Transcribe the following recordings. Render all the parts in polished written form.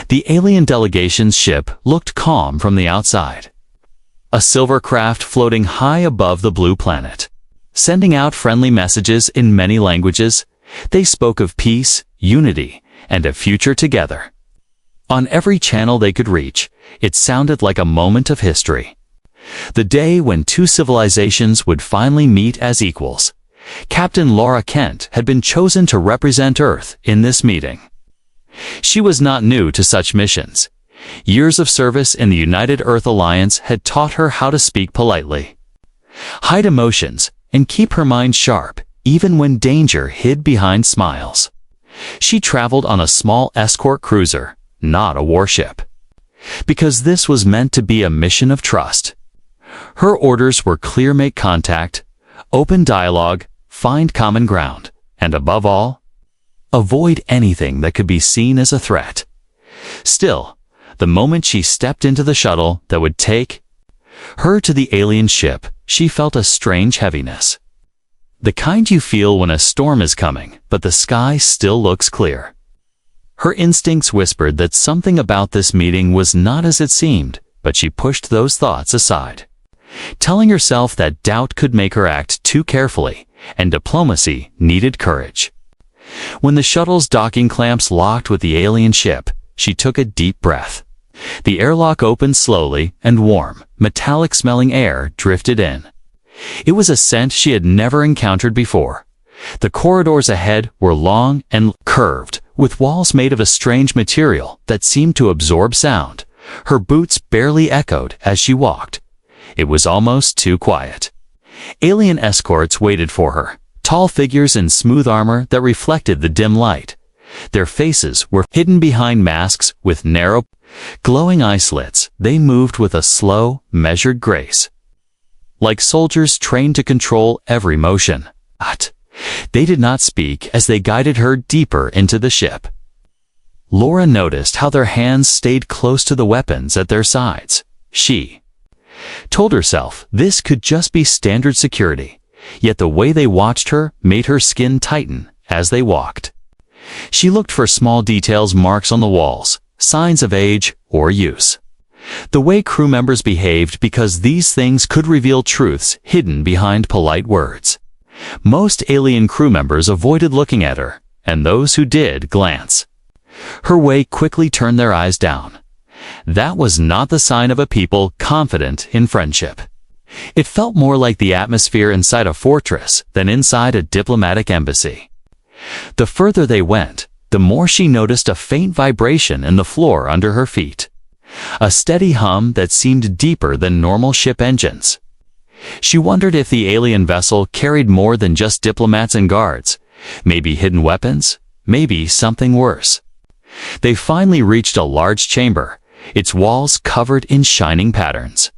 The alien delegation's ship looked calm from the outside. A silver craft floating high above the blue planet. Sending out friendly messages in many languages, they spoke of peace, unity, and a future together. On every channel they could reach, it sounded like a moment of history. The day when two civilizations would finally meet as equals. Captain Laura Kent had been chosen to represent Earth in this meeting. She was not new to such missions. Years of service in the United Earth Alliance had taught her how to speak politely, hide emotions, and keep her mind sharp, even when danger hid behind smiles. She traveled on a small escort cruiser, not a warship, because this was meant to be a mission of trust. Her orders were clear: make contact, open dialogue, find common ground, and above all, avoid anything that could be seen as a threat. Still, the moment she stepped into the shuttle that would take her to the alien ship, she felt a strange heaviness. The kind you feel when a storm is coming, but the sky still looks clear. Her instincts whispered that something about this meeting was not as it seemed, but she pushed those thoughts aside, telling herself that doubt could make her act too carefully, and diplomacy needed courage. When the shuttle's docking clamps locked with the alien ship, she took a deep breath. The airlock opened slowly, and warm, metallic-smelling air drifted in. It was a scent she had never encountered before. The corridors ahead were long and curved, with walls made of a strange material that seemed to absorb sound. Her boots barely echoed as she walked. It was almost too quiet. Alien escorts waited for her, tall figures in smooth armor that reflected the dim light. Their faces were hidden behind masks with narrow, glowing eye slits. They moved with a slow, measured grace, like soldiers trained to control every motion. But they did not speak as they guided her deeper into the ship. Laura noticed how their hands stayed close to the weapons at their sides. She told herself this could just be standard security, yet the way they watched her made her skin tighten as they walked. She looked for small details, marks on the walls, signs of age or use. The way crew members behaved, because these things could reveal truths hidden behind polite words. Most alien crew members avoided looking at her, and those who did glance her way quickly turned their eyes down. That was not the sign of a people confident in friendship. It felt more like the atmosphere inside a fortress than inside a diplomatic embassy. The further they went, the more she noticed a faint vibration in the floor under her feet. A steady hum that seemed deeper than normal ship engines. She wondered if the alien vessel carried more than just diplomats and guards, maybe hidden weapons, maybe something worse. They finally reached a large chamber, its walls covered in shining patterns.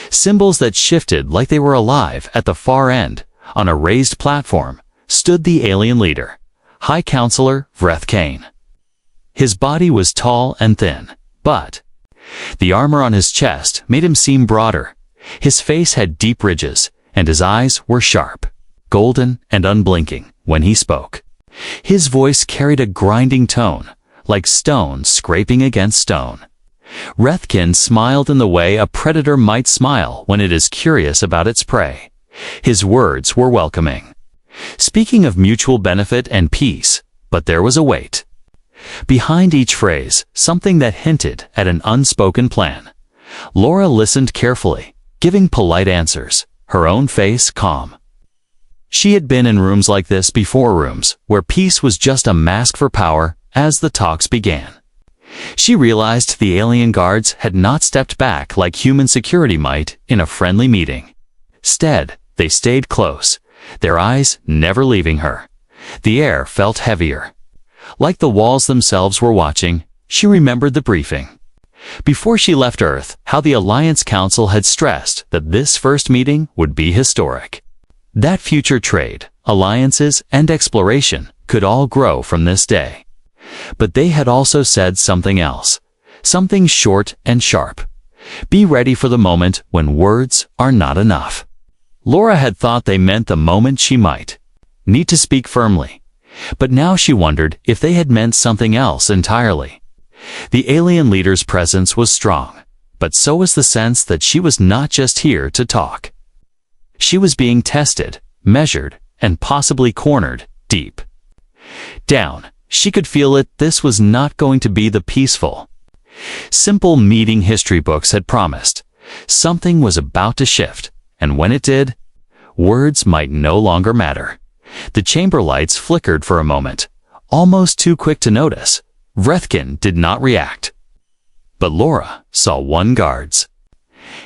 Symbols that shifted like they were alive. At the far end, on a raised platform, stood the alien leader, High Counselor Vreth Kane. His body was tall and thin, but the armor on his chest made him seem broader. His face had deep ridges, and his eyes were sharp, golden, and unblinking when he spoke. His voice carried a grinding tone, like stone scraping against stone. Vrethkin smiled in the way a predator might smile when it is curious about its prey. His words were welcoming, speaking of mutual benefit and peace, but there was a weight behind each phrase, something that hinted at an unspoken plan. Laura listened carefully, giving polite answers, her own face calm. She had been in rooms like this before, rooms where peace was just a mask for power. As the talks began, she realized the alien guards had not stepped back like human security might in a friendly meeting. Instead, they stayed close, their eyes never leaving her. The air felt heavier, like the walls themselves were watching. She remembered the briefing before she left Earth, how the Alliance Council had stressed that this first meeting would be historic. That future trade, alliances, and exploration could all grow from this day. But they had also said something else, something short and sharp. Be ready for the moment when words are not enough. Laura had thought they meant the moment she might need to speak firmly, but now she wondered if they had meant something else entirely. The alien leader's presence was strong, but so was the sense that she was not just here to talk. She was being tested, measured, and possibly cornered deep down. She could feel it. This was not going to be the peaceful, simple meeting history books had promised. Something was about to shift, and when it did, words might no longer matter. The chamber lights flickered for a moment, almost too quick to notice. Vrethkin did not react. But Laura saw one guard's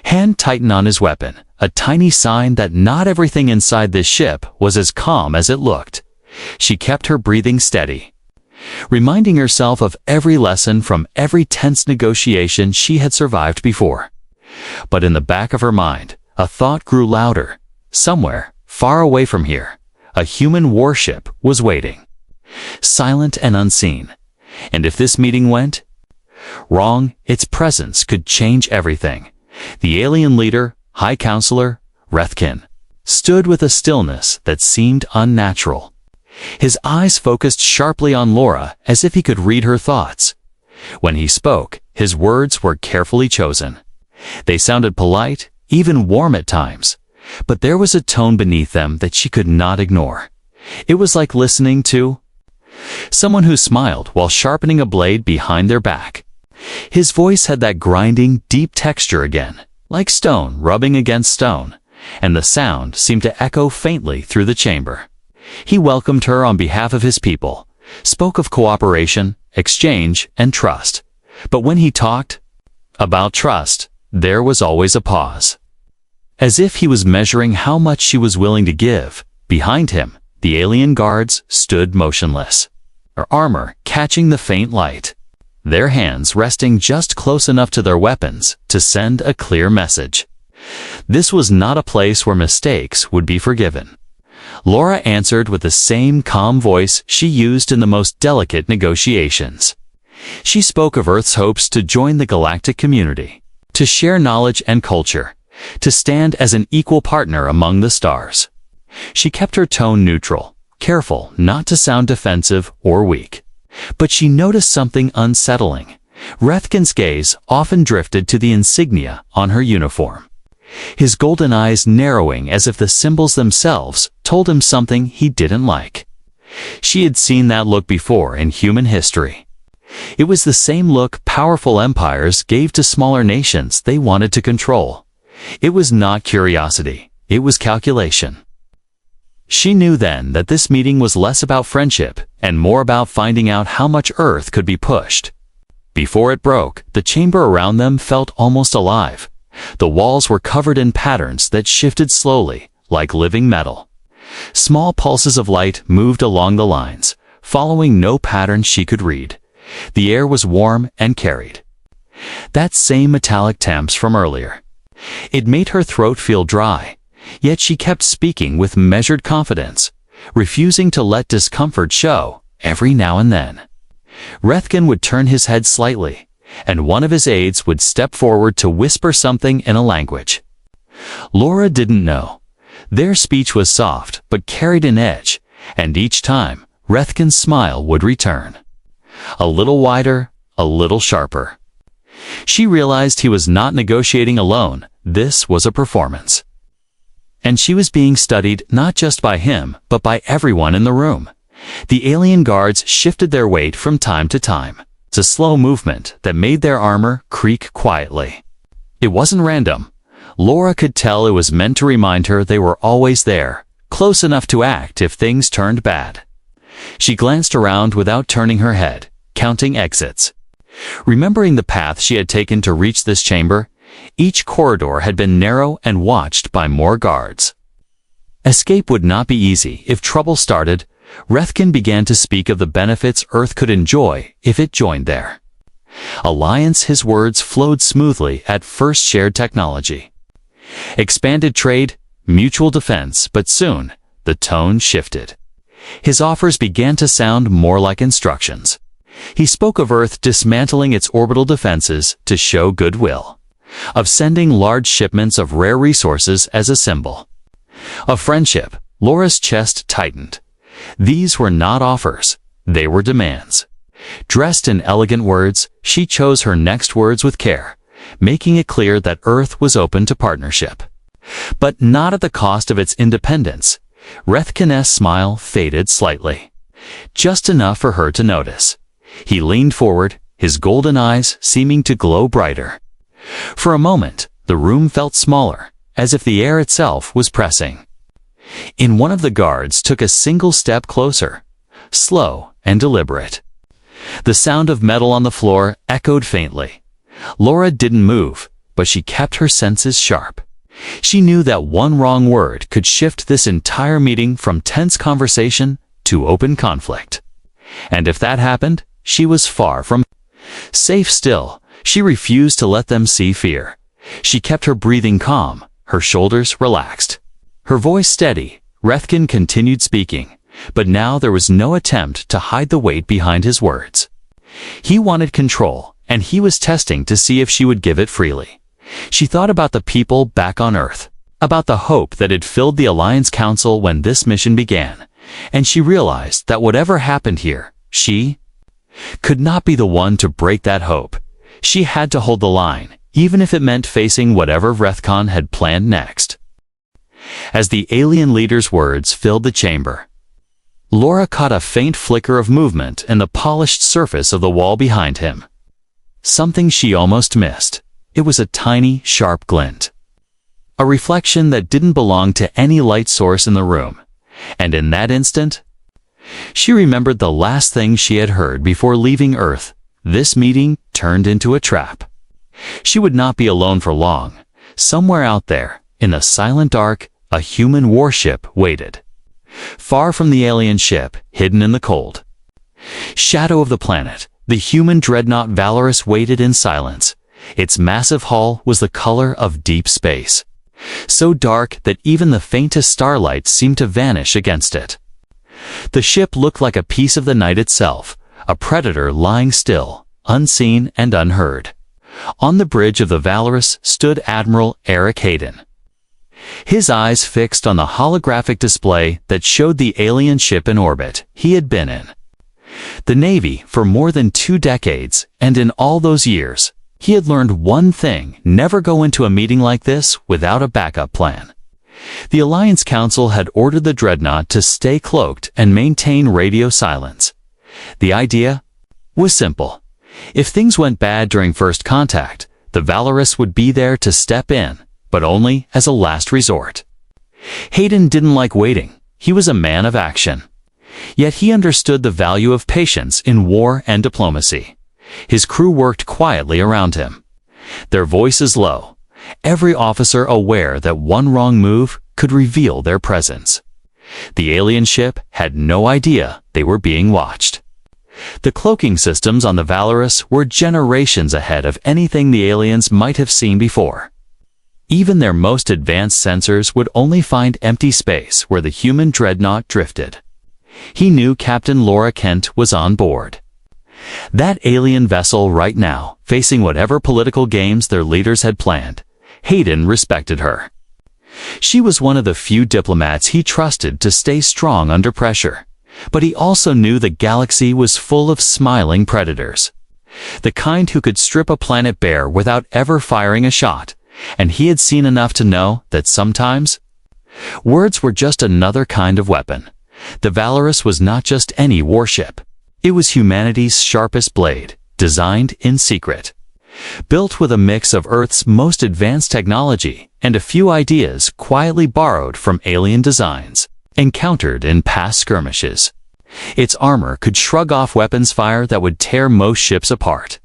hand tighten on his weapon, a tiny sign that not everything inside this ship was as calm as it looked. She kept her breathing steady, reminding herself of every lesson from every tense negotiation she had survived before. But in the back of her mind, a thought grew louder. Somewhere, far away from here, a human warship was waiting, silent and unseen. And if this meeting went wrong, its presence could change everything. The alien leader, High Counselor Vrethkin, stood with a stillness that seemed unnatural. His eyes focused sharply on Laura as if he could read her thoughts. When he spoke, his words were carefully chosen. They sounded polite, even warm at times, but there was a tone beneath them that she could not ignore. It was like listening to someone who smiled while sharpening a blade behind their back. His voice had that grinding, deep texture again, like stone rubbing against stone, and the sound seemed to echo faintly through the chamber. He welcomed her on behalf of his people, spoke of cooperation, exchange, and trust. But when he talked about trust, there was always a pause. As if he was measuring how much she was willing to give. Behind him, the alien guards stood motionless, their armor catching the faint light, their hands resting just close enough to their weapons to send a clear message. This was not a place where mistakes would be forgiven. Laura answered with the same calm voice she used in the most delicate negotiations. She spoke of Earth's hopes to join the galactic community, to share knowledge and culture, to stand as an equal partner among the stars. She kept her tone neutral, careful not to sound defensive or weak. But she noticed something unsettling. Vrethkin's gaze often drifted to the insignia on her uniform, his golden eyes narrowing as if the symbols themselves told him something he didn't like. She had seen that look before in human history. It was the same look powerful empires gave to smaller nations they wanted to control. It was not curiosity, it was calculation. She knew then that this meeting was less about friendship and more about finding out how much Earth could be pushed. Before it broke, the chamber around them felt almost alive. The walls were covered in patterns that shifted slowly, like living metal. Small pulses of light moved along the lines, following no pattern she could read. The air was warm and carried that same metallic temps from earlier. It made her throat feel dry, yet she kept speaking with measured confidence, refusing to let discomfort show every now and then. Vrethkin would turn his head slightly, and one of his aides would step forward to whisper something in a language Laura didn't know. Their speech was soft but carried an edge, and each time Vrethkin's smile would return. A little wider, a little sharper. She realized he was not negotiating alone. This was a performance. And she was being studied not just by him, but by everyone in the room. The alien guards shifted their weight from time to time. It's a slow movement that made their armor creak quietly. It wasn't random. Laura could tell it was meant to remind her they were always there, close enough to act if things turned bad. She glanced around without turning her head, counting exits. Remembering the path she had taken to reach this chamber, each corridor had been narrow and watched by more guards. Escape would not be easy if trouble started. Vrethkin began to speak of the benefits Earth could enjoy if it joined there. Alliance, his words flowed smoothly at first. Shared technology, expanded trade, mutual defense, but soon the tone shifted. His offers began to sound more like instructions. He spoke of Earth dismantling its orbital defenses to show goodwill, of sending large shipments of rare resources as a symbol of friendship. Laura's chest tightened. These were not offers, they were demands. Dressed in elegant words, she chose her next words with care, making it clear that Earth was open to partnership. But not at the cost of its independence. Rethkin's smile faded slightly. Just enough for her to notice. He leaned forward, his golden eyes seeming to glow brighter. For a moment, the room felt smaller, as if the air itself was pressing. One of the guards took a single step closer, slow and deliberate. The sound of metal on the floor echoed faintly. Laura didn't move, but she kept her senses sharp. She knew that one wrong word could shift this entire meeting from tense conversation to open conflict. And if that happened, she was far from safe still. She refused to let them see fear. She kept her breathing calm, her shoulders relaxed. Her voice steady, Rethkin continued speaking, but now there was no attempt to hide the weight behind his words. He wanted control, and he was testing to see if she would give it freely. She thought about the people back on Earth, about the hope that had filled the Alliance Council when this mission began, and she realized that whatever happened here, she could not be the one to break that hope. She had to hold the line, even if it meant facing whatever Rethkin had planned next. As the alien leader's words filled the chamber, Laura caught a faint flicker of movement in the polished surface of the wall behind him. Something she almost missed. It was a tiny, sharp glint. A reflection that didn't belong to any light source in the room. And in that instant, she remembered the last thing she had heard before leaving Earth. This meeting turned into a trap. She would not be alone for long. Somewhere out there, in the silent dark, a human warship waited. Far from the alien ship, hidden in the cold shadow of the planet, the human dreadnought Valorous waited in silence. Its massive hull was the color of deep space, so dark that even the faintest starlight seemed to vanish against it. The ship looked like a piece of the night itself, a predator lying still, unseen and unheard. On the bridge of the Valorous stood Admiral Eric Hayden, his eyes fixed on the holographic display that showed the alien ship in orbit he had been in. The Navy for more than 2 decades, and in all those years, he had learned one thing: never go into a meeting like this without a backup plan. The Alliance Council had ordered the Dreadnought to stay cloaked and maintain radio silence. The idea was simple. If things went bad during first contact, the Valorous would be there to step in, but only as a last resort. Hayden didn't like waiting. He was a man of action. Yet he understood the value of patience in war and diplomacy. His crew worked quietly around him, their voices low, every officer aware that one wrong move could reveal their presence. The alien ship had no idea they were being watched. The cloaking systems on the Valorous were generations ahead of anything the aliens might have seen before. Even their most advanced sensors would only find empty space where the human dreadnought drifted. He knew Captain Laura Kent was on board. That alien vessel right now, facing whatever political games their leaders had planned, Hayden respected her. She was one of the few diplomats he trusted to stay strong under pressure. But he also knew the galaxy was full of smiling predators. The kind who could strip a planet bare without ever firing a shot. And he had seen enough to know that sometimes words were just another kind of weapon. The Valorous was not just any warship. It was humanity's sharpest blade, designed in secret. Built with a mix of Earth's most advanced technology and a few ideas quietly borrowed from alien designs, encountered in past skirmishes. Its armor could shrug off weapons fire that would tear most ships apart.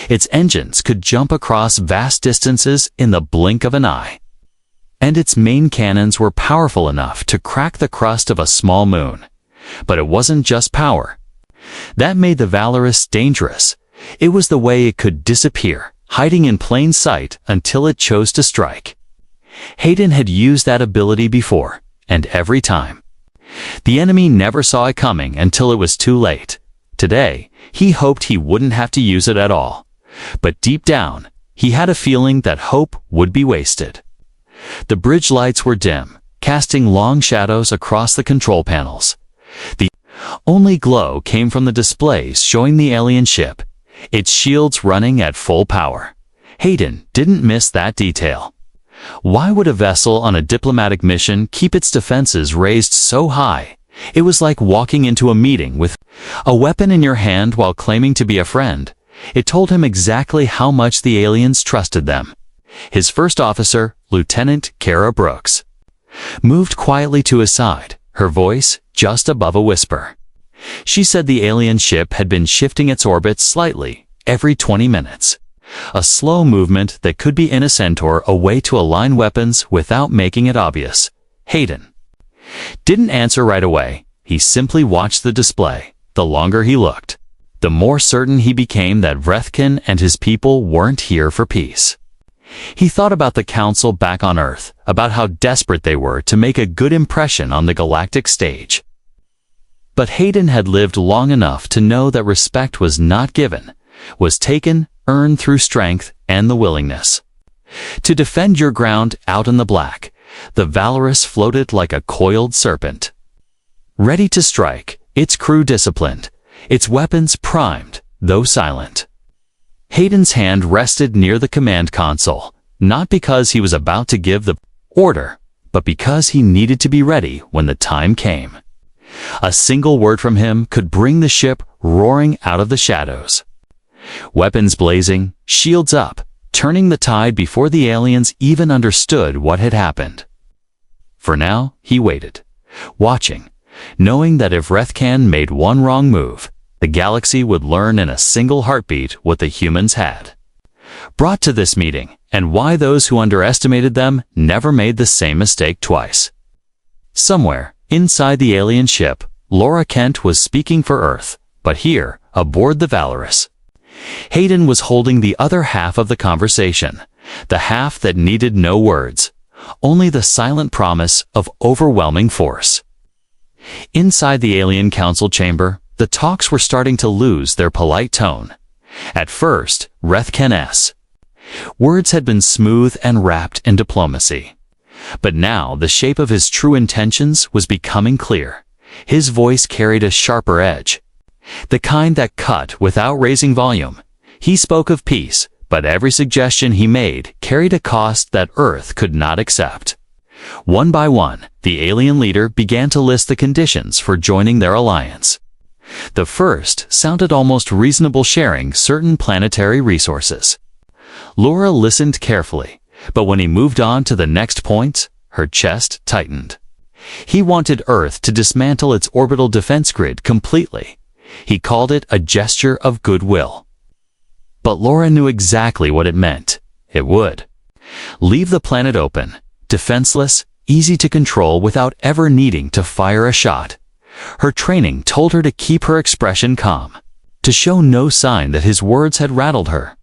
Its engines could jump across vast distances in the blink of an eye. And its main cannons were powerful enough to crack the crust of a small moon. But it wasn't just power that made the Valorous dangerous. It was the way it could disappear, hiding in plain sight until it chose to strike. Hayden had used that ability before, and every time, the enemy never saw it coming until it was too late. Today, he hoped he wouldn't have to use it at all. But deep down, he had a feeling that hope would be wasted. The bridge lights were dim, casting long shadows across the control panels. The Only glow came from the displays showing the alien ship, its shields running at full power. Hayden didn't miss that detail. Why would a vessel on a diplomatic mission keep its defenses raised so high? It was like walking into a meeting with a weapon in your hand while claiming to be a friend. It told him exactly how much the aliens trusted them. His first officer, Lieutenant Kara Brooks, moved quietly to his side, her voice just above a whisper. She said the alien ship had been shifting its orbit slightly every 20 minutes. A slow movement that could be in a centaur, a way to align weapons without making it obvious. Hayden didn't answer right away. He simply watched the display. The longer he looked, the more certain he became that Vrethkin and his people weren't here for peace. He thought about the council back on Earth, about how desperate they were to make a good impression on the galactic stage. But Hayden had lived long enough to know that respect was not given, was taken, earned through strength and the willingness to defend your ground out in the black. The Valorous floated like a coiled serpent, ready to strike, its crew disciplined, its weapons primed, though silent. Hayden's hand rested near the command console, not because he was about to give the order, but because he needed to be ready when the time came. A single word from him could bring the ship roaring out of the shadows. Weapons blazing, shields up, turning the tide before the aliens even understood what had happened. For now, he waited, watching, knowing that if Vrethkan made one wrong move, the galaxy would learn in a single heartbeat what the humans had brought to this meeting, and why those who underestimated them never made the same mistake twice. Somewhere, inside the alien ship, Laura Kent was speaking for Earth, but here, aboard the Valorous, Hayden was holding the other half of the conversation, the half that needed no words, only the silent promise of overwhelming force. Inside the alien council chamber, the talks were starting to lose their polite tone. At first, Vrethkan's words had been smooth and wrapped in diplomacy. But now the shape of his true intentions was becoming clear. His voice carried a sharper edge, the kind that cut without raising volume. He spoke of peace, but every suggestion he made carried a cost that Earth could not accept. One by one, the alien leader began to list the conditions for joining their alliance. The first sounded almost reasonable, sharing certain planetary resources. Laura listened carefully, but when he moved on to the next point, her chest tightened. He wanted Earth to dismantle its orbital defense grid completely. He called it a gesture of goodwill. But Laura knew exactly what it meant. It would leave the planet open, defenseless, easy to control without ever needing to fire a shot. Her training told her to keep her expression calm, to show no sign that his words had rattled her.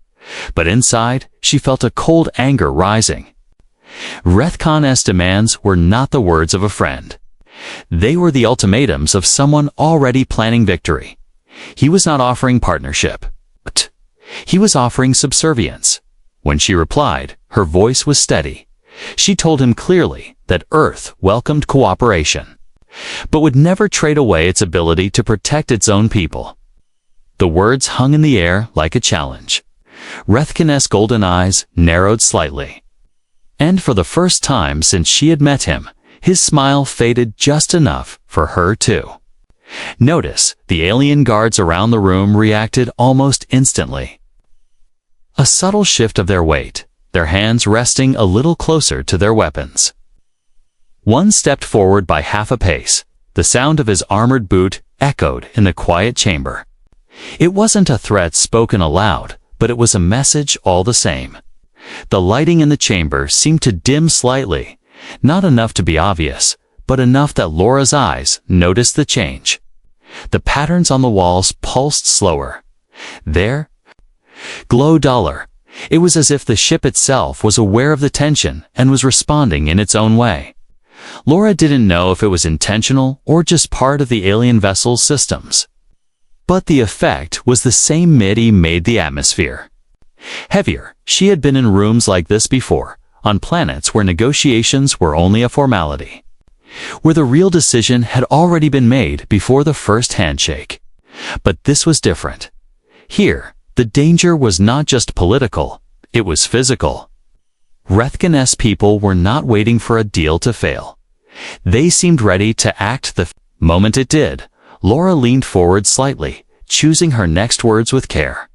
But inside, she felt a cold anger rising. Vrethkan's demands were not the words of a friend. They were the ultimatums of someone already planning victory. He was not offering partnership, but he was offering subservience. When she replied, her voice was steady. She told him clearly that Earth welcomed cooperation, but would never trade away its ability to protect its own people. The words hung in the air like a challenge. Vrethkan's golden eyes narrowed slightly. And for the first time since she had met him, his smile faded just enough for her too. Notice, the alien guards around the room reacted almost instantly. A subtle shift of their weight, their hands resting a little closer to their weapons. One stepped forward by half a pace. The sound of his armored boot echoed in the quiet chamber. It wasn't a threat spoken aloud, but it was a message all the same. The lighting in the chamber seemed to dim slightly, not enough to be obvious, but enough that Laura's eyes noticed the change. The patterns on the walls pulsed slower. Their glow duller. It was as if the ship itself was aware of the tension and was responding in its own way. Laura didn't know if it was intentional or just part of the alien vessel's systems. But the effect was the same. MIDI made the atmosphere heavier. She had been in rooms like this before, on planets where negotiations were only a formality. where the real decision had already been made before the first handshake. But this was different. Here, the danger was not just political, it was physical. Rethken's people were not waiting for a deal to fail. They seemed ready to act the moment it did. Laura leaned forward slightly, choosing her next words with care.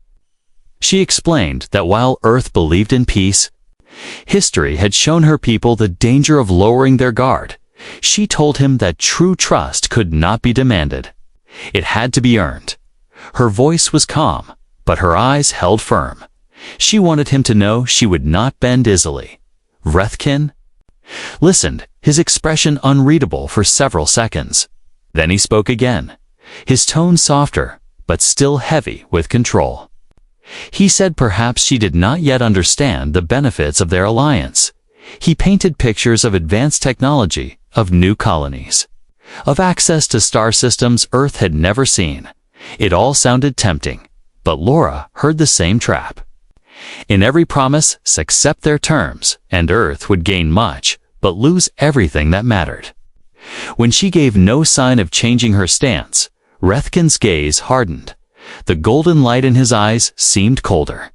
She explained that while Earth believed in peace, history had shown her people the danger of lowering their guard. She told him that true trust could not be demanded. It had to be earned. Her voice was calm, but her eyes held firm. She wanted him to know she would not bend easily. Rethken listened, his expression unreadable for several seconds. Then he spoke again, his tone softer, but still heavy with control. He said perhaps she did not yet understand the benefits of their alliance. He painted pictures of advanced technology, of new colonies, of access to star systems Earth had never seen. It all sounded tempting, but Laura heard the same trap. In every promise, accept their terms, and Earth would gain much, but lose everything that mattered. When she gave no sign of changing her stance, Rethken's gaze hardened. The golden light in his eyes seemed colder.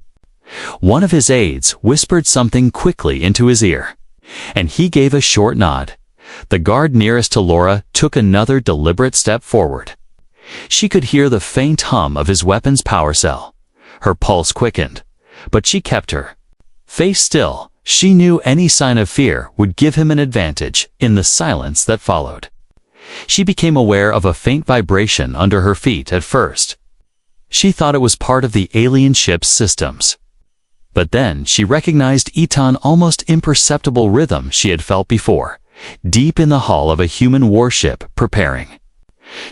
One of his aides whispered something quickly into his ear, and he gave a short nod. The guard nearest to Laura took another deliberate step forward. She could hear the faint hum of his weapon's power cell. Her pulse quickened, but she kept her face still. She knew any sign of fear would give him an advantage in the silence that followed. She became aware of a faint vibration under her feet at first. She thought it was part of the alien ship's systems. But then she recognized Eton's almost imperceptible rhythm she had felt before, deep in the hull of a human warship preparing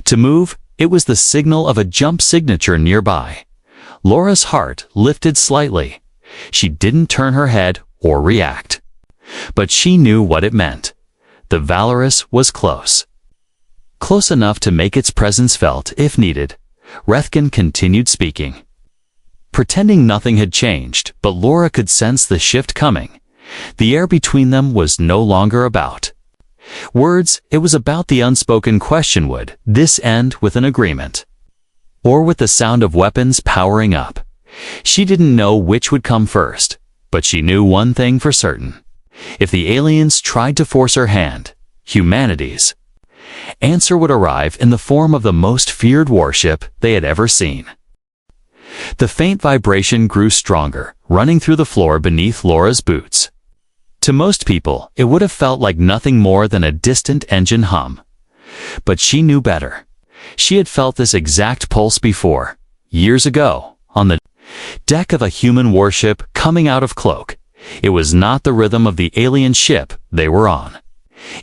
to move. It was the signal of a jump signature nearby. Laura's heart lifted slightly. She didn't turn her head or react. But she knew what it meant. The Valorous was close. Close enough to make its presence felt if needed. Rethken continued speaking, pretending nothing had changed, but Laura could sense the shift coming. The air between them was no longer about words, it was about the unspoken question: would this end with an agreement, or with the sound of weapons powering up? She didn't know which would come first, but she knew one thing for certain. If the aliens tried to force her hand, humanity's answer would arrive in the form of the most feared warship they had ever seen. The faint vibration grew stronger, running through the floor beneath Laura's boots. To most people, it would have felt like nothing more than a distant engine hum. But she knew better. She had felt this exact pulse before, years ago, on the deck of a human warship coming out of cloak. It was not the rhythm of the alien ship they were on.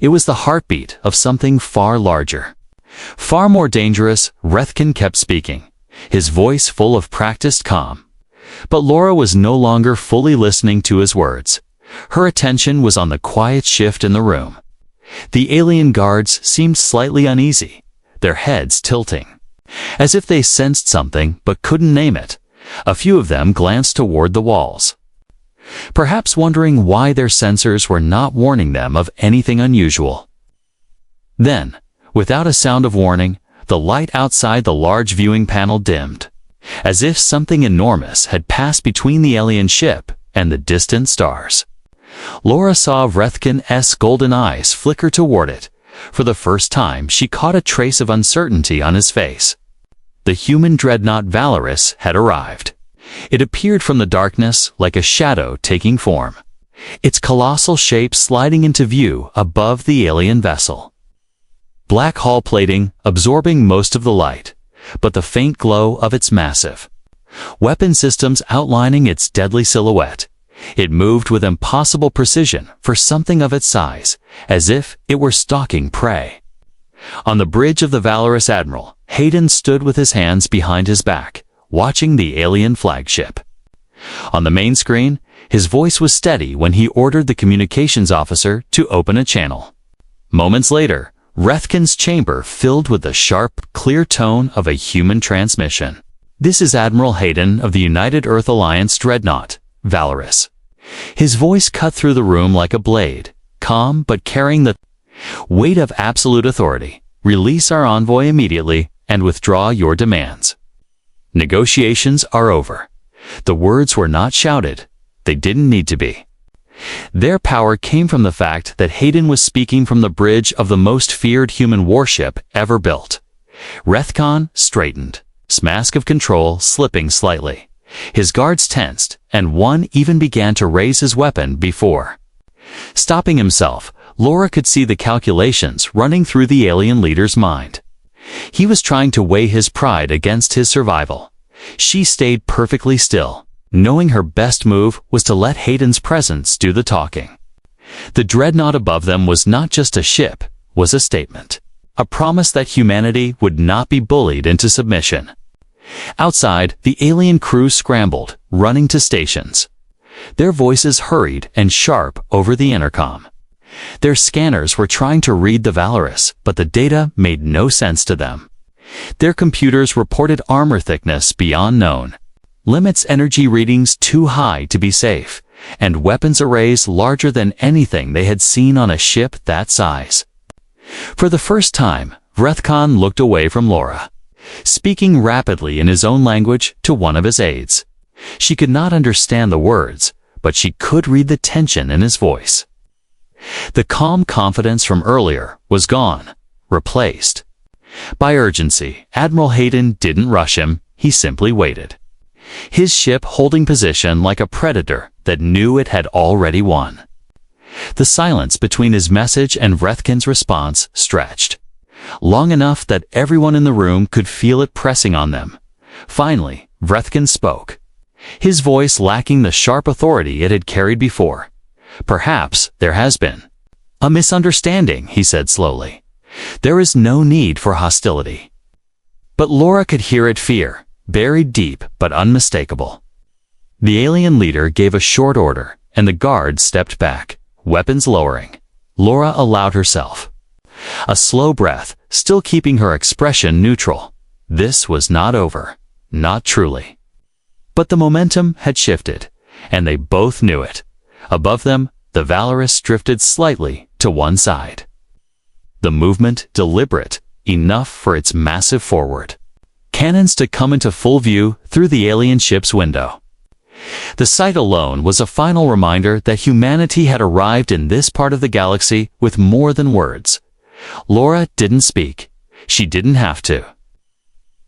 It was the heartbeat of something far larger, far more dangerous. Rethken kept speaking, his voice full of practiced calm. But Laura was no longer fully listening to his words. Her attention was on the quiet shift in the room. The alien guards seemed slightly uneasy, their heads tilting, as if they sensed something but couldn't name it. A few of them glanced toward the walls, perhaps wondering why their sensors were not warning them of anything unusual. Then, without a sound of warning, the light outside the large viewing panel dimmed, as if something enormous had passed between the alien ship and the distant stars. Laura saw Rethken's golden eyes flicker toward it. For the first time, she caught a trace of uncertainty on his face. The human dreadnought Valorous had arrived. It appeared from the darkness like a shadow taking form, its colossal shape sliding into view above the alien vessel. Black hull plating absorbing most of the light, but the faint glow of its massive weapon systems outlining its deadly silhouette. It moved with impossible precision for something of its size, as if it were stalking prey. On the bridge of the Valorous Admiral, Hayden stood with his hands behind his back, watching the alien flagship. On the main screen, his voice was steady when he ordered the communications officer to open a channel. Moments later, Rethken's chamber filled with the sharp, clear tone of a human transmission. "This is Admiral Hayden of the United Earth Alliance Dreadnought, Valorous." His voice cut through the room like a blade, calm but carrying the Weight of absolute authority. Release our envoy immediately and withdraw your demands. Negotiations are over. The words were not shouted. They didn't need to be. Their power came from the fact that Hayden was speaking from the bridge of the most feared human warship ever built. Rethkon straightened, his mask of control slipping slightly. His guards tensed, and one even began to raise his weapon before. Stopping himself, Laura could see the calculations running through the alien leader's mind. He was trying to weigh his pride against his survival. She stayed perfectly still, knowing her best move was to let Hayden's presence do the talking. The Dreadnought above them was not just a ship, was a statement. A promise that humanity would not be bullied into submission. Outside, the alien crew scrambled, running to stations. Their voices hurried and sharp over the intercom. Their scanners were trying to read the Valorous, but the data made no sense to them. Their computers reported armor thickness beyond known, limits energy readings too high to be safe, and weapons arrays larger than anything they had seen on a ship that size. For the first time, Rethkon looked away from Laura, speaking rapidly in his own language to one of his aides. She could not understand the words, but she could read the tension in his voice. The calm confidence from earlier was gone, replaced by urgency. Admiral Hayden didn't rush him, he simply waited. His ship holding position like a predator that knew it had already won. The silence between his message and Rethkon's response stretched, long enough that everyone in the room could feel it pressing on them. Finally, Rethkon spoke, his voice lacking the sharp authority it had carried before. "Perhaps there has been a misunderstanding," he said slowly. "There is no need for hostility." But Laura could hear it, fear, buried deep but unmistakable. The alien leader gave a short order, and the guards stepped back, weapons lowering. Laura allowed herself a slow breath, still keeping her expression neutral. This was not over, not truly. But the momentum had shifted, and they both knew it. Above them, the Valorous drifted slightly to one side. The movement deliberate, enough for its massive forward cannons to come into full view through the alien ship's window. The sight alone was a final reminder that humanity had arrived in this part of the galaxy with more than words. Laura didn't speak. She didn't have to.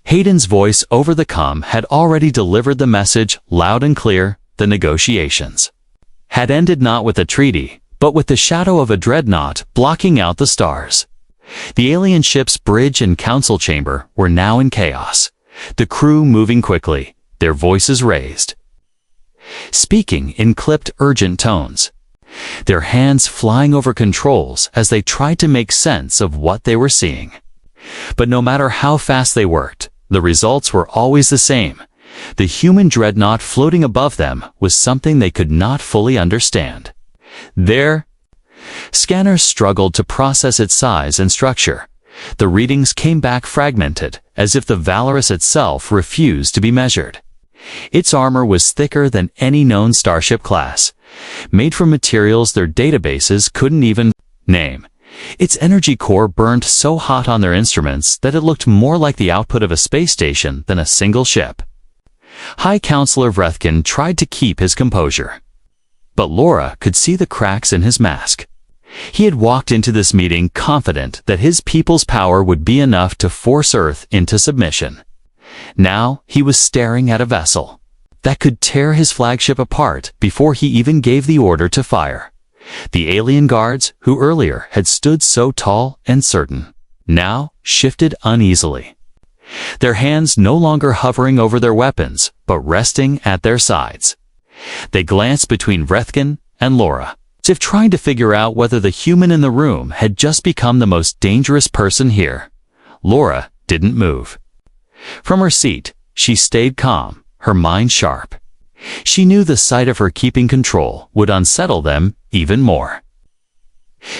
Hayden's voice over the comm had already delivered the message loud and clear. The negotiations had ended not with a treaty, but with the shadow of a dreadnought blocking out the stars. The alien ship's bridge and council chamber were now in chaos, the crew moving quickly, their voices raised, speaking in clipped, urgent tones, their hands flying over controls as they tried to make sense of what they were seeing. But no matter how fast they worked, the results were always the same. The human dreadnought floating above them was something they could not fully understand. Their scanners struggled to process its size and structure. The readings came back fragmented, as if the Valorous itself refused to be measured. Its armor was thicker than any known starship class, made from materials their databases couldn't even name. Its energy core burned so hot on their instruments that it looked more like the output of a space station than a single ship. High Counselor Rethkon tried to keep his composure, but Laura could see the cracks in his mask. He had walked into this meeting confident that his people's power would be enough to force Earth into submission. Now he was staring at a vessel that could tear his flagship apart before he even gave the order to fire. The alien guards, who earlier had stood so tall and certain, now shifted uneasily, their hands no longer hovering over their weapons, but resting at their sides. They glanced between Rethkon and Laura, as if trying to figure out whether the human in the room had just become the most dangerous person here. Laura didn't move. From her seat, she stayed calm, her mind sharp. She knew the sight of her keeping control would unsettle them even more.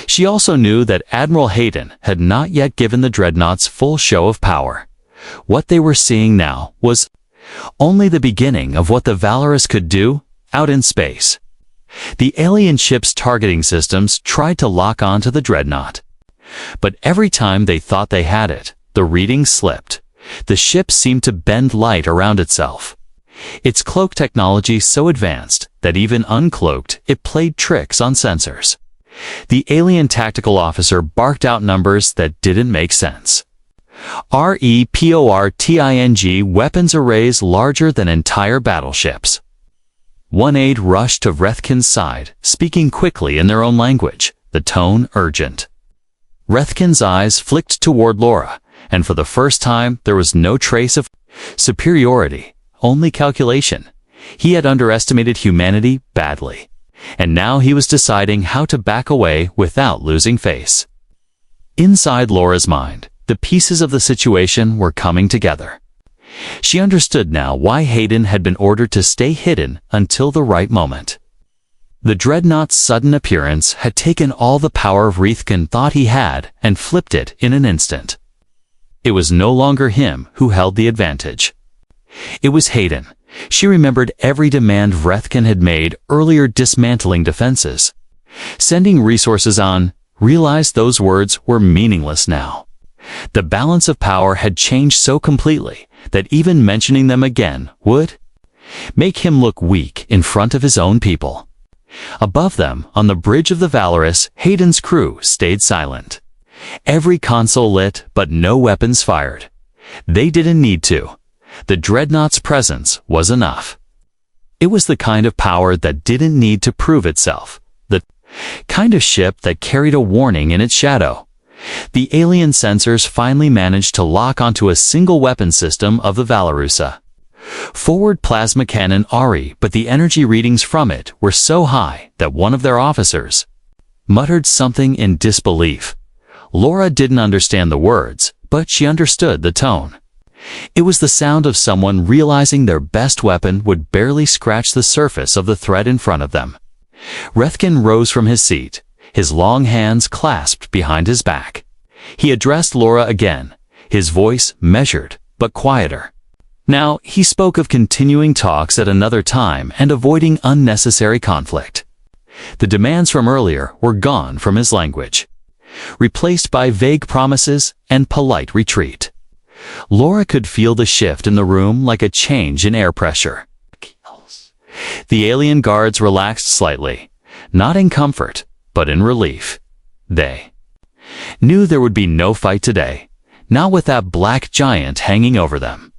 She also knew that Admiral Hayden had not yet given the dreadnoughts full show of power. What they were seeing now was only the beginning of what the Valorous could do out in space. The alien ship's targeting systems tried to lock onto the dreadnought, But every time they thought they had it, the reading slipped. The ship seemed to bend light around itself. Its cloak technology so advanced that even uncloaked, it played tricks on sensors. The alien tactical officer barked out numbers that didn't make sense. REPORTING weapons arrays larger than entire battleships. One aide rushed to Rethkin's side, speaking quickly in their own language, the tone urgent. Rethkin's eyes flicked toward Laura, and for the first time there was no trace of superiority, only calculation. He had underestimated humanity badly, and now he was deciding how to back away without losing face. Inside Laura's mind, the pieces of the situation were coming together. She understood now why Hayden had been ordered to stay hidden until the right moment. The Dreadnought's sudden appearance had taken all the power Rethkin thought he had and flipped it in an instant. It was no longer him who held the advantage. It was Hayden. She remembered every demand Rethkin had made earlier, dismantling defenses. Sending resources on, realized those words were meaningless now. The balance of power had changed so completely that even mentioning them again would make him look weak in front of his own people. Above them, on the bridge of the Valorous, Hayden's crew stayed silent. Every console lit, but no weapons fired. They didn't need to. The Dreadnought's presence was enough. It was the kind of power that didn't need to prove itself. The kind of ship that carried a warning in its shadow. The alien sensors finally managed to lock onto a single weapon system of the Valorusa. Forward plasma cannon ARI, but the energy readings from it were so high that one of their officers muttered something in disbelief. Laura didn't understand the words, but she understood the tone. It was the sound of someone realizing their best weapon would barely scratch the surface of the threat in front of them. Rethkin rose from his seat, his long hands clasped behind his back. He addressed Laura again, his voice measured but quieter. Now, he spoke of continuing talks at another time and avoiding unnecessary conflict. The demands from earlier were gone from his language, replaced by vague promises and polite retreat. Laura could feel the shift in the room like a change in air pressure. The alien guards relaxed slightly, not in comfort, but in relief. They knew there would be no fight today, not with that black giant hanging over them.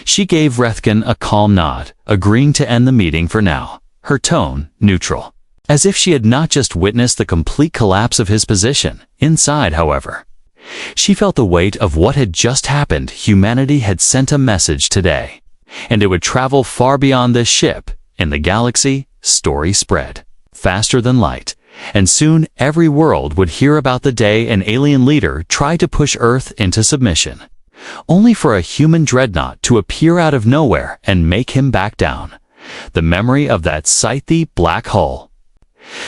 She gave Rethkin a calm nod, agreeing to end the meeting for now, her tone neutral, as if she had not just witnessed the complete collapse of his position. Inside, however, she felt the weight of what had just happened. Humanity had sent a message today, and it would travel far beyond this ship. In the galaxy, story spread faster than light, and soon every world would hear about the day an alien leader tried to push Earth into submission, only for a human dreadnought to appear out of nowhere and make him back down. The memory of that scythe black hull.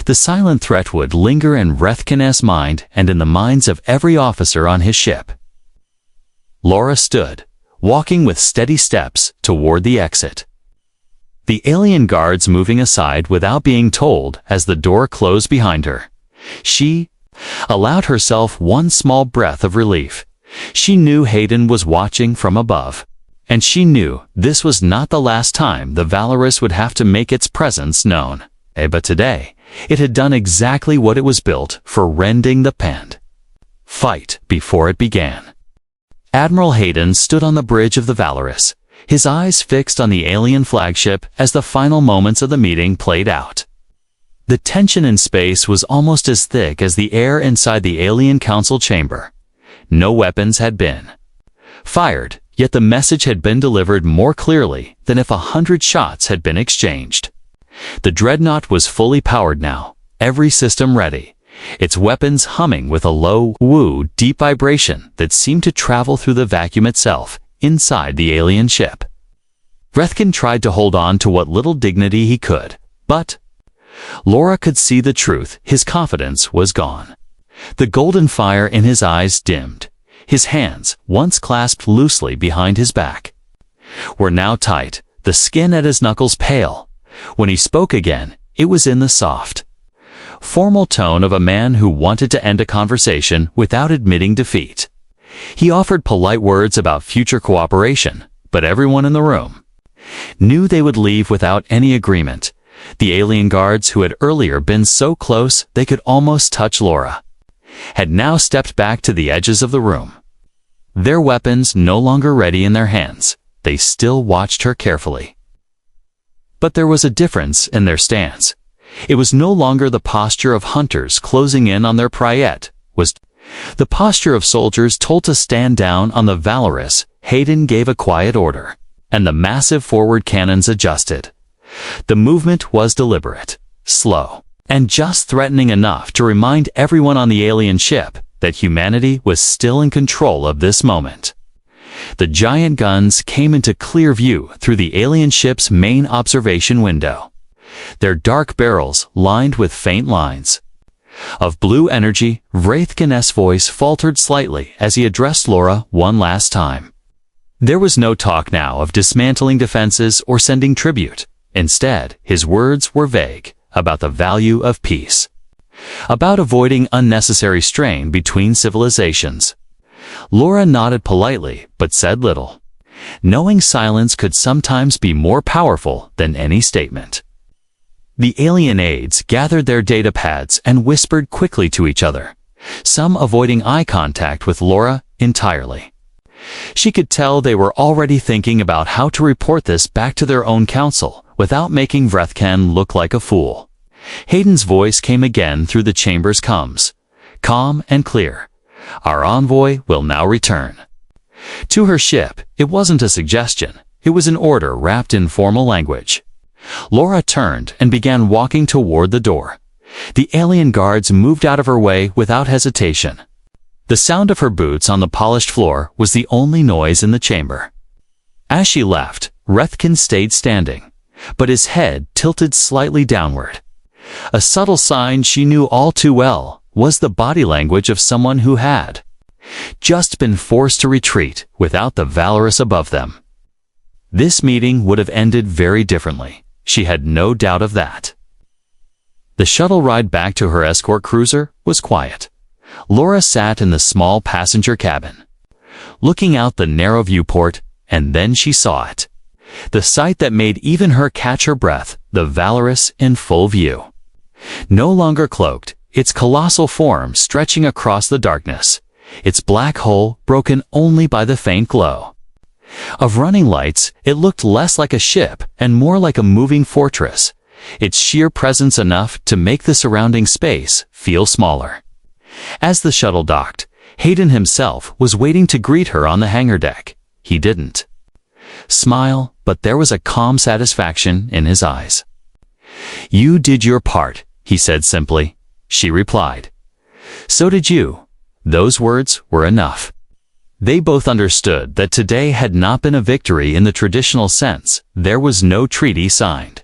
The silent threat would linger in Rethkin's mind and in the minds of every officer on his ship. Laura stood, walking with steady steps toward the exit. The alien guards moving aside without being told as the door closed behind her. She allowed herself one small breath of relief. She knew Hayden was watching from above, and she knew this was not the last time the Valorous would have to make its presence known. But today, it had done exactly what it was built for, rending the panned fight before it began. Admiral Hayden stood on the bridge of the Valorous, his eyes fixed on the alien flagship as the final moments of the meeting played out. The tension in space was almost as thick as the air inside the alien council chamber. No weapons had been fired, yet the message had been delivered more clearly than if 100 shots had been exchanged. The Dreadnought was fully powered now, every system ready, its weapons humming with a low, woo, deep vibration that seemed to travel through the vacuum itself, inside the alien ship. Rethkin tried to hold on to what little dignity he could, but Laura could see the truth. His confidence was gone. The golden fire in his eyes dimmed. His hands, once clasped loosely behind his back, were now tight, the skin at his knuckles pale. When he spoke again, it was in the soft formal tone of a man who wanted to end a conversation without admitting defeat. He offered polite words about future cooperation, but everyone in the room knew they would leave without any agreement. The alien guards who had earlier been so close they could almost touch Laura had now stepped back to the edges of the room. Their weapons no longer ready in their hands, they still watched her carefully. But there was a difference in their stance. It was no longer the posture of hunters closing in on their prey, was the posture of soldiers told to stand down on the Valorous. Hayden gave a quiet order, and the massive forward cannons adjusted. The movement was deliberate, slow, and just threatening enough to remind everyone on the alien ship that humanity was still in control of this moment. The giant guns came into clear view through the alien ship's main observation window, their dark barrels lined with faint lines of blue energy. Wraithkin's voice faltered slightly as he addressed Laura one last time. There was no talk now of dismantling defenses or sending tribute. Instead, his words were vague about the value of peace, about avoiding unnecessary strain between civilizations. Laura nodded politely but said little, knowing silence could sometimes be more powerful than any statement. The alien aides gathered their data pads and whispered quickly to each other, some avoiding eye contact with Laura entirely. She could tell they were already thinking about how to report this back to their own council without making Wraithkin look like a fool. Hayden's voice came again through the chamber's comms, calm and clear. Our envoy will now return to her ship. It wasn't a suggestion. It was an order wrapped in formal language. Laura turned and began walking toward the door. The alien guards moved out of her way without hesitation. The sound of her boots on the polished floor was the only noise in the chamber. As she left, Wraithkin stayed standing, but his head tilted slightly downward. A subtle sign she knew all too well was the body language of someone who had just been forced to retreat without the Valorous above them. This meeting would have ended very differently. She had no doubt of that. The shuttle ride back to her escort cruiser was quiet. Laura sat in the small passenger cabin, looking out the narrow viewport, and then she saw it. The sight that made even her catch her breath, the Valorous in full view. No longer cloaked, its colossal form stretching across the darkness, its black hull broken only by the faint glow of running lights. It looked less like a ship and more like a moving fortress, its sheer presence enough to make the surrounding space feel smaller. As the shuttle docked, Hayden himself was waiting to greet her on the hangar deck. He didn't smile, but there was a calm satisfaction in his eyes. "You did your part," he said simply. She replied, "So did you." Those words were enough. They both understood that today had not been a victory in the traditional sense. There was no treaty signed,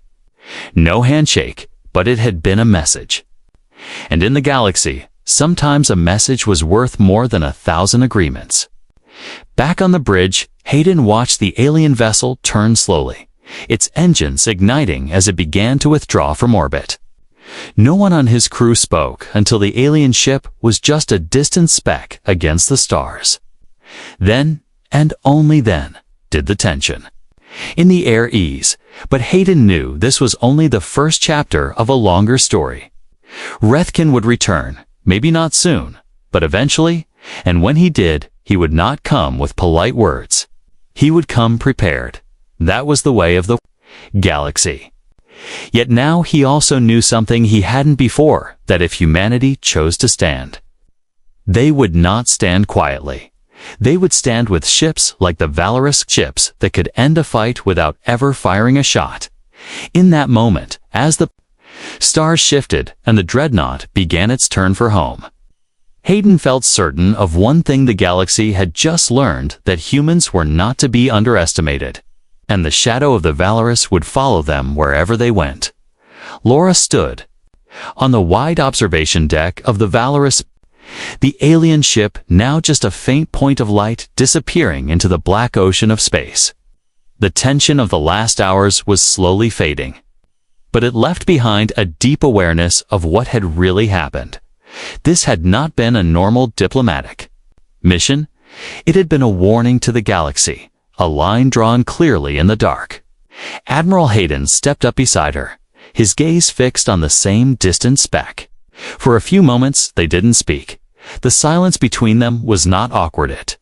no handshake, but it had been a message. And in the galaxy, sometimes a message was worth more than 1,000 agreements. Back on the bridge, Hayden watched the alien vessel turn slowly, its engines igniting as it began to withdraw from orbit. No one on his crew spoke until the alien ship was just a distant speck against the stars. Then, and only then, did the tension in the air ease. But Hayden knew this was only the first chapter of a longer story. Wraithkin would return, maybe not soon, but eventually, and when he did, he would not come with polite words. He would come prepared. That was the way of the galaxy. Yet now he also knew something he hadn't before, that if humanity chose to stand, they would not stand quietly. They would stand with ships like the Valorous ships that could end a fight without ever firing a shot. In that moment, as the stars shifted and the Dreadnought began its turn for home, Hayden felt certain of one thing: the galaxy had just learned that humans were not to be underestimated, and the shadow of the Valorous would follow them wherever they went. Laura stood on the wide observation deck of the Valorous, the alien ship now just a faint point of light disappearing into the black ocean of space. The tension of the last hours was slowly fading, but it left behind a deep awareness of what had really happened. This had not been a normal diplomatic mission. It had been a warning to the galaxy, a line drawn clearly in the dark. Admiral Hayden stepped up beside her, his gaze fixed on the same distant speck. For a few moments they didn't speak. The silence between them was not awkward. It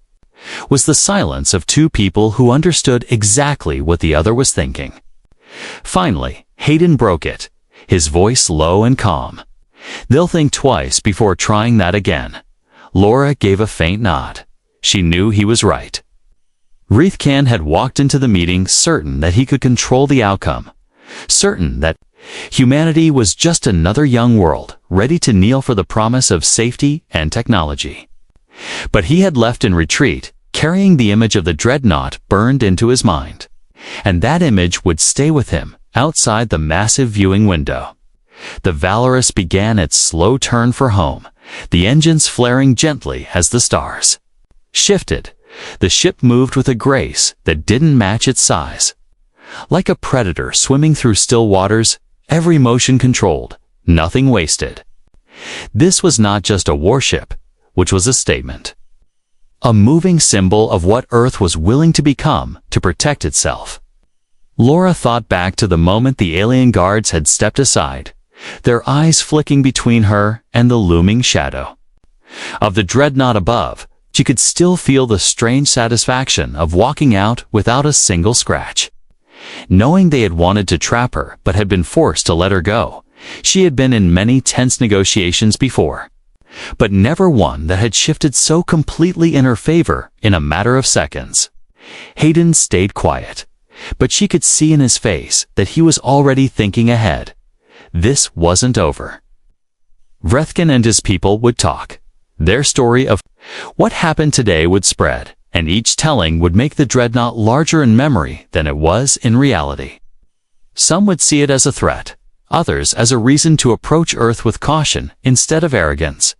was the silence of two people who understood exactly what the other was thinking. Finally, Hayden broke it, his voice low and calm. "They'll think twice before trying that again." Laura gave a faint nod. She knew he was right. Reithcan had walked into the meeting certain that he could control the outcome, certain that humanity was just another young world, ready to kneel for the promise of safety and technology. But he had left in retreat, carrying the image of the Dreadnought burned into his mind. And that image would stay with him, outside the massive viewing window. The Valorous began its slow turn for home, the engines flaring gently as the stars shifted. The ship moved with a grace that didn't match its size. Like a predator swimming through still waters, every motion controlled, nothing wasted. This was not just a warship, which was a statement. A moving symbol of what Earth was willing to become to protect itself. Laura thought back to the moment the alien guards had stepped aside, their eyes flicking between her and the looming shadow of the Dreadnought above. She could still feel the strange satisfaction of walking out without a single scratch. Knowing they had wanted to trap her but had been forced to let her go, she had been in many tense negotiations before, but never one that had shifted so completely in her favor in a matter of seconds. Hayden stayed quiet, but she could see in his face that he was already thinking ahead. This wasn't over. Reithcan and his people would talk. Their story of what happened today would spread, and each telling would make the Dreadnought larger in memory than it was in reality. Some would see it as a threat, others as a reason to approach Earth with caution instead of arrogance.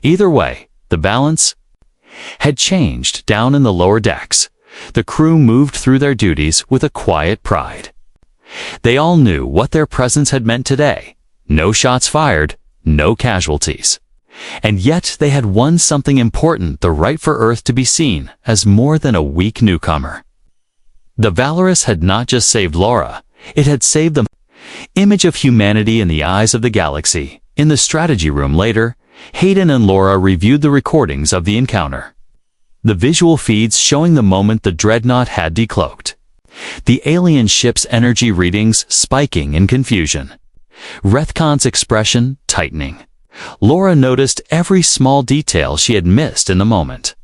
Either way, the balance had changed down in the lower decks. The crew moved through their duties with a quiet pride. They all knew what their presence had meant today. No shots fired, no casualties. And yet they had won something important, the right for Earth to be seen as more than a weak newcomer. The Valorous had not just saved Laura, it had saved the image of humanity in the eyes of the galaxy. In the strategy room later, Hayden and Laura reviewed the recordings of the encounter. The visual feeds showing the moment the Dreadnought had decloaked. The alien ship's energy readings spiking in confusion. Reithcan's expression tightening. Laura noticed every small detail she had missed in the moment,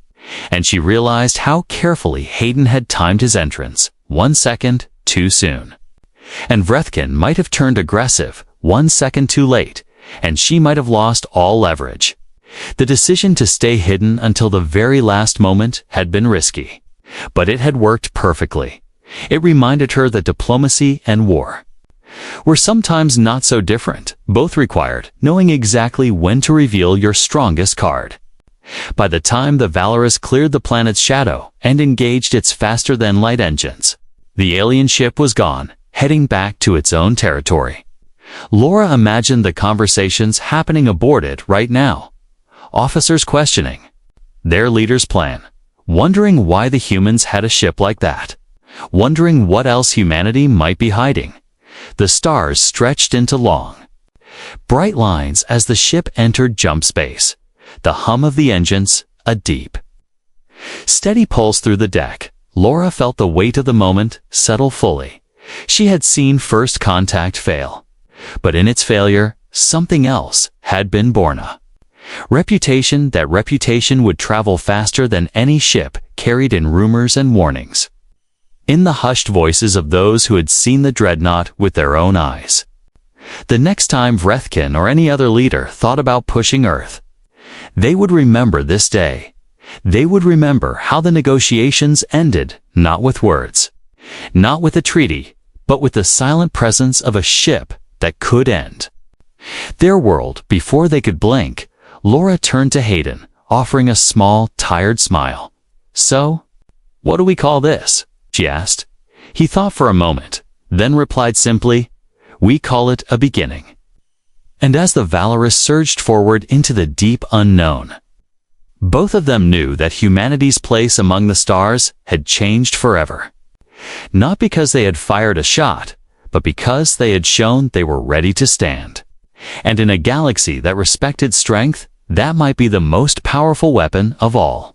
and she realized how carefully Hayden had timed his entrance, 1 second too soon. And Reithcan might have turned aggressive 1 second too late, and she might have lost all leverage. The decision to stay hidden until the very last moment had been risky, but it had worked perfectly. It reminded her that diplomacy and war were sometimes not so different. Both required knowing exactly when to reveal your strongest card. By the time the Valorous cleared the planet's shadow and engaged its faster-than-light engines, the alien ship was gone, heading back to its own territory. Laura imagined the conversations happening aboard it right now. Officers questioning their leader's plan, wondering why the humans had a ship like that, wondering what else humanity might be hiding. The stars stretched into long, bright lines as the ship entered jump space. The hum of the engines, a deep, steady pulse through the deck. Laura felt the weight of the moment settle fully. She had seen first contact fail, but in its failure, something else had been born. A reputation. That reputation would travel faster than any ship carried in rumors and warnings. In the hushed voices of those who had seen the Dreadnought with their own eyes. The next time Reithcan or any other leader thought about pushing Earth, they would remember this day. They would remember how the negotiations ended, not with words, not with a treaty, but with the silent presence of a ship that could end their world before they could blink. Laura turned to Hayden, offering a small, tired smile. "So, what do we call this?" she asked. He thought for a moment, then replied simply, We call it a beginning. And as the valorous surged forward into the deep unknown, both of them knew that humanity's place among the stars had changed forever. Not because they had fired a shot, but because they had shown they were ready to stand. And in a galaxy that respected strength, that might be the most powerful weapon of all.